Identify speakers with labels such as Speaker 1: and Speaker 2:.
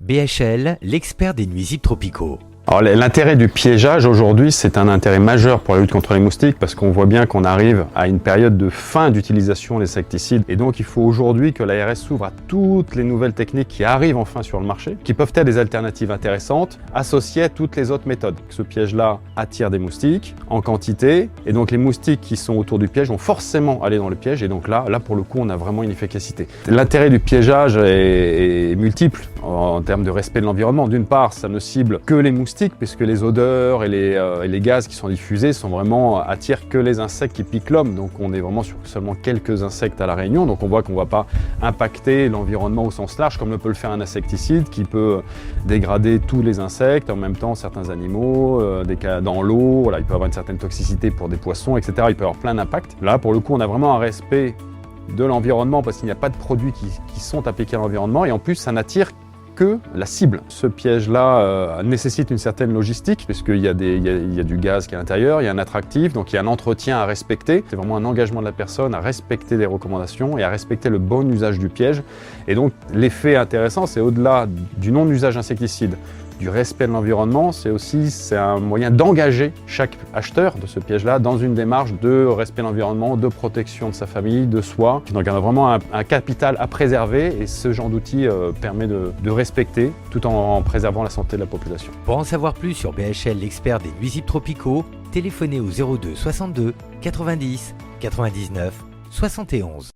Speaker 1: BHL, l'expert des nuisibles tropicaux.
Speaker 2: Alors l'intérêt du piégeage aujourd'hui, c'est un intérêt majeur pour la lutte contre les moustiques parce qu'on voit bien qu'on arrive à une période de fin d'utilisation des insecticides et donc il faut aujourd'hui que l'ARS s'ouvre à toutes les nouvelles techniques qui arrivent enfin sur le marché, qui peuvent être des alternatives intéressantes associées à toutes les autres méthodes. Ce piège-là attire des moustiques en quantité et donc les moustiques qui sont autour du piège vont forcément aller dans le piège et donc là pour le coup, on a vraiment une efficacité. L'intérêt du piégeage est multiple en termes de respect de l'environnement. D'une part, ça ne cible que les moustiques puisque les odeurs et les gaz qui sont diffusés attirent que les insectes qui piquent l'homme. Donc on est vraiment sur seulement quelques insectes à La Réunion. Donc on voit qu'on ne va pas impacter l'environnement au sens large comme le peut le faire un insecticide qui peut dégrader tous les insectes, en même temps certains animaux, des cas dans l'eau, voilà, il peut avoir une certaine toxicité pour des poissons, etc. Il peut avoir plein d'impacts. Là pour le coup on a vraiment un respect de l'environnement parce qu'il n'y a pas de produits qui sont appliqués à l'environnement et en plus ça n'attire que la cible. Ce piège-là nécessite une certaine logistique puisqu'il y a du gaz qui est à l'intérieur, il y a un attractif, donc il y a un entretien à respecter. C'est vraiment un engagement de la personne à respecter les recommandations et à respecter le bon usage du piège. Et donc l'effet intéressant, c'est au-delà du non-usage insecticide, du respect de l'environnement, c'est un moyen d'engager chaque acheteur de ce piège-là dans une démarche de respect de l'environnement, de protection de sa famille, de soi. Donc il y a vraiment un capital à préserver et ce genre d'outil permet de respecter tout en préservant la santé de la population.
Speaker 1: Pour en savoir plus sur BHL, l'expert des nuisibles tropicaux, téléphonez au 02 62 90 99 71.